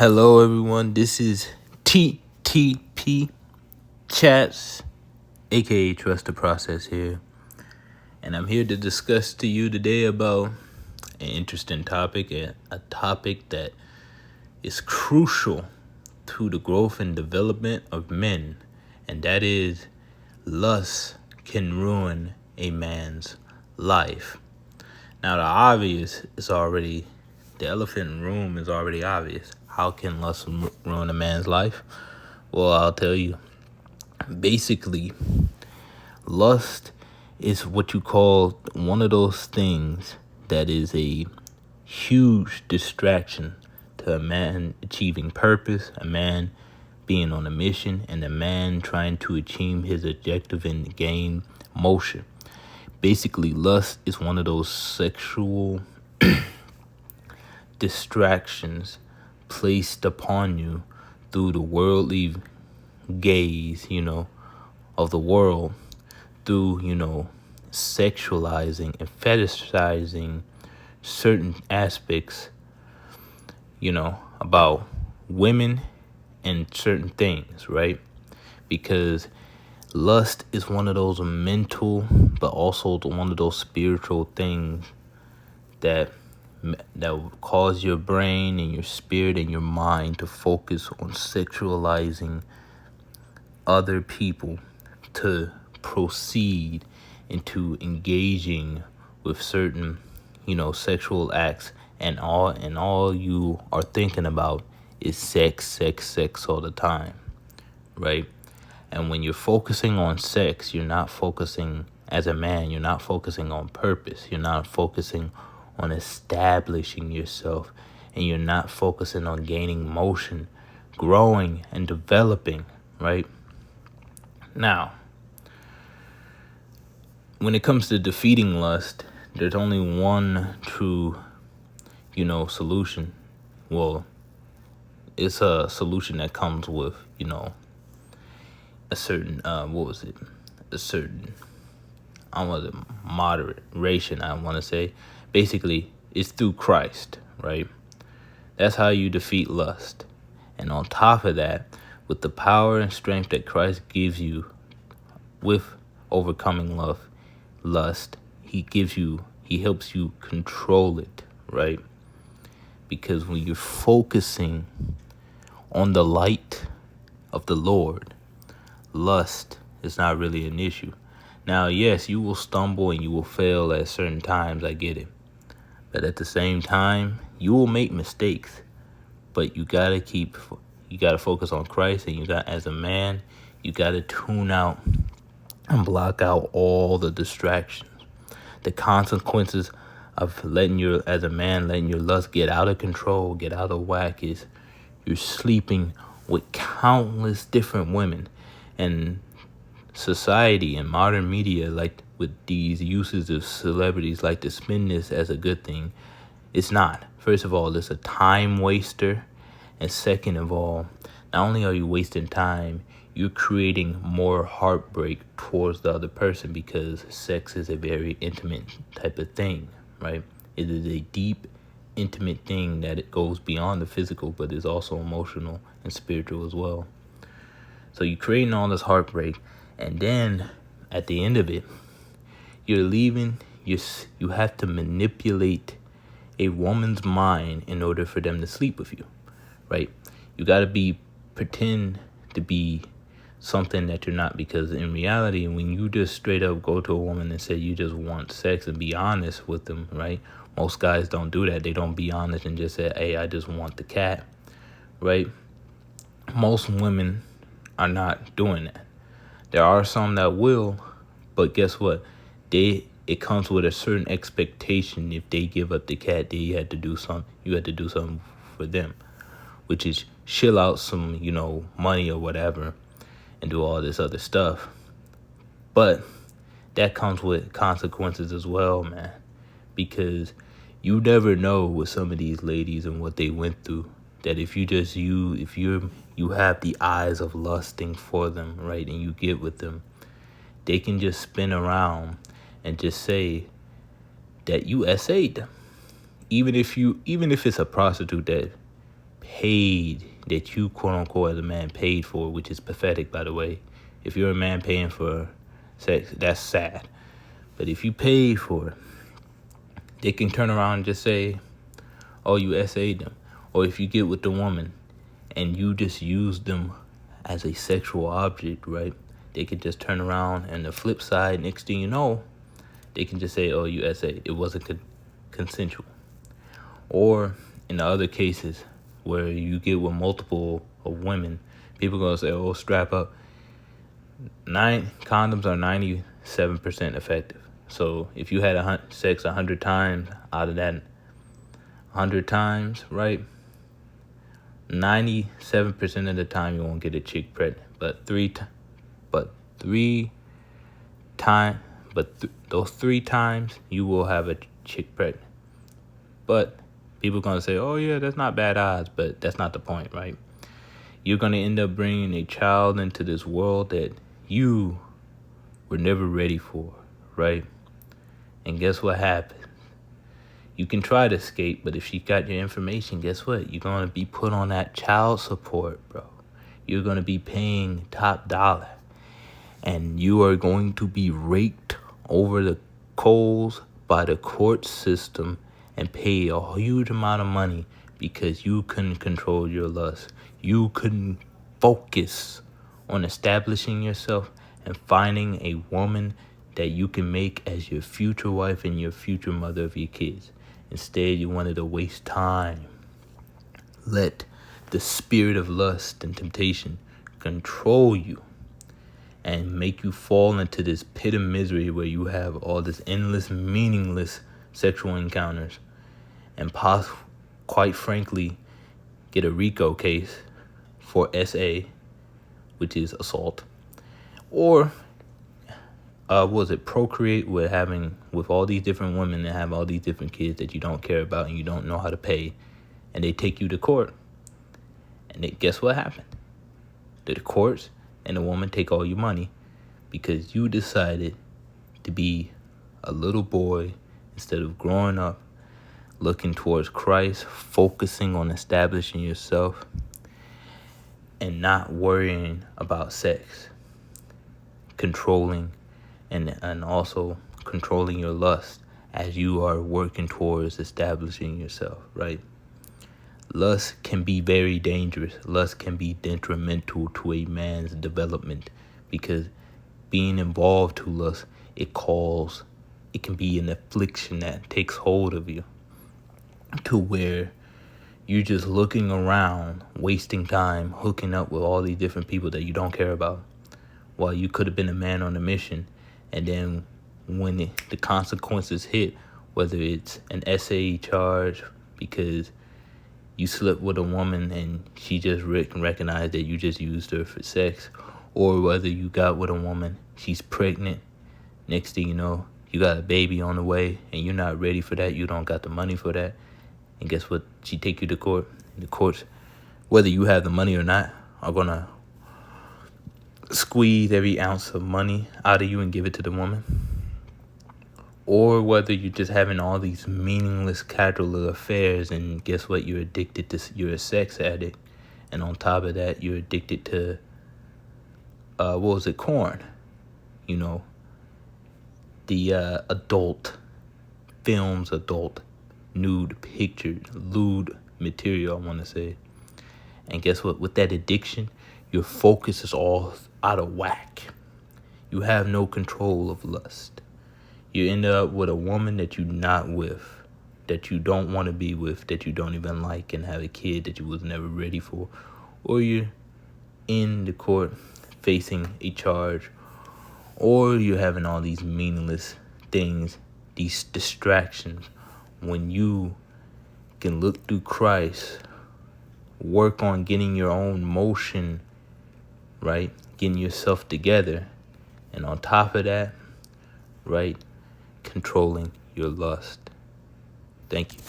Hello, everyone. This is TTP Chats, aka Trust the Process here. And I'm here to discuss to you today about an interesting topic, a topic that is crucial to the growth and development of men. And that is lust can ruin a man's life. Now, the elephant in the room is already obvious. How can lust ruin a man's life? Well, I'll tell you. Basically, lust is what you call one of those things that is a huge distraction to a man achieving purpose, a man being on a mission, and a man trying to achieve his objective and gain motion. Basically, lust is one of those sexual distractions placed upon you through the worldly gaze, of the world, through, sexualizing and fetishizing certain aspects, about women and certain things, right? Because lust is one of those mental, but also one of those spiritual things that will cause your brain and your spirit and your mind to focus on sexualizing other people, to proceed into engaging with certain, sexual acts, and all you are thinking about is sex all the time, right? And when you're focusing on sex, you're not focusing as a man, you're not focusing on purpose, you're not focusing on establishing yourself, and you're not focusing on gaining motion, growing, and developing, right? Now, when it comes to defeating lust, there's only one true, solution. Well, it's a solution that comes with, a certain, moderation, I want to say. Basically, it's through Christ, right? That's how you defeat lust. And on top of that, with the power and strength that Christ gives you with overcoming lust, he helps you control it, right? Because when you're focusing on the light of the Lord, lust is not really an issue. Now, yes, you will stumble and you will fail at certain times, I get it. But at the same time, you will make mistakes. But you gotta focus on Christ, and as a man, you gotta tune out and block out all the distractions. The consequences of letting your lust get out of control, get out of whack, is you're sleeping with countless different women. And society and modern media, like with these uses of celebrities, like to spin this as a good thing. It's not. First of all, it's a time waster. And second of all, not only are you wasting time, you're creating more heartbreak towards the other person, because sex is a very intimate type of thing, right? It is a deep, intimate thing that it goes beyond the physical, but is also emotional and spiritual as well. So you're creating all this heartbreak, and then at the end of it, you're leaving. You have to manipulate a woman's mind in order for them to sleep with you, right? You got to pretend to be something that you're not, because in reality, when you just straight up go to a woman and say you just want sex and be honest with them, right? Most guys don't do that. They don't be honest and just say, hey, I just want the cat, right? Most women are not doing that. There are some that will, but guess what? It comes with a certain expectation. If they give up the cat, you had to do something for them, which is shill out some, money or whatever, and do all this other stuff. But that comes with consequences as well, man, because you never know with some of these ladies and what they went through. That if you have the eyes of lusting for them, right, and you get with them, they can just spin around and just say that you SA'd them. Even if it's a prostitute that paid, that you quote unquote as a man paid for, which is pathetic, by the way. If you're a man paying for sex, that's sad. But if you paid for it, they can turn around and just say, oh, you SA'd them. Or if you get with the woman and you just use them as a sexual object, right? They can just turn around, and the flip side, next thing you know, they can just say, oh, you SA'd. It wasn't consensual. Or in the other cases where you get with multiple of women, people are going to say, oh, strap up. Condoms are 97% effective. So if you had sex 100 times, out of that 100 times, right, 97% of the time you won't get a chick pregnant. Those 3 times you will have a chick pregnant. But people are going to say, oh yeah, that's not bad odds, but that's not the point, right? You're going to end up bringing a child into this world that you were never ready for, right? And guess what happens? You can try to escape, but if she got your information, guess what? You're going to be put on that child support, bro. You're going to be paying top dollar. And you are going to be raked over the coals by the court system and pay a huge amount of money because you couldn't control your lust. You couldn't focus on establishing yourself and finding a woman that you can make as your future wife and your future mother of your kids. Instead, you wanted to waste time. Let the spirit of lust and temptation control you and make you fall into this pit of misery where you have all this endless, meaningless sexual encounters and quite frankly, get a RICO case for SA, which is assault, or procreate with all these different women that have all these different kids that you don't care about and you don't know how to pay, and they take you to court. And guess what happened? The courts and the woman take all your money because you decided to be a little boy instead of growing up, looking towards Christ, focusing on establishing yourself, and not worrying about sex, controlling and also controlling your lust as you are working towards establishing yourself, right? Lust can be very dangerous. Lust can be detrimental to a man's development because being involved to lust, it can be an affliction that takes hold of you to where you're just looking around, wasting time, hooking up with all these different people that you don't care about, while you could have been a man on a mission. And then when the consequences hit, whether it's an SA charge because you slept with a woman and she just recognized that you just used her for sex, or whether you got with a woman, she's pregnant, next thing you know, you got a baby on the way and you're not ready for that, you don't got the money for that, and guess what? She take you to court. The courts, whether you have the money or not, are gonna squeeze every ounce of money out of you and give it to the woman. Or whether you're just having all these meaningless casual affairs, and guess what? You're addicted to, you're a sex addict, and on top of that, you're addicted to corn. You know, the adult films, adult nude pictures, lewd material, I want to say. And guess what? With that addiction, your focus is all out of whack. You have no control of lust. You end up with a woman that you're not with, that you don't want to be with, that you don't even like, and have a kid that you was never ready for. Or you're in the court facing a charge, or you're having all these meaningless things, these distractions, when you can look through Christ, work on getting your own motion, right? Getting yourself together. And on top of that, right, controlling your lust. Thank you.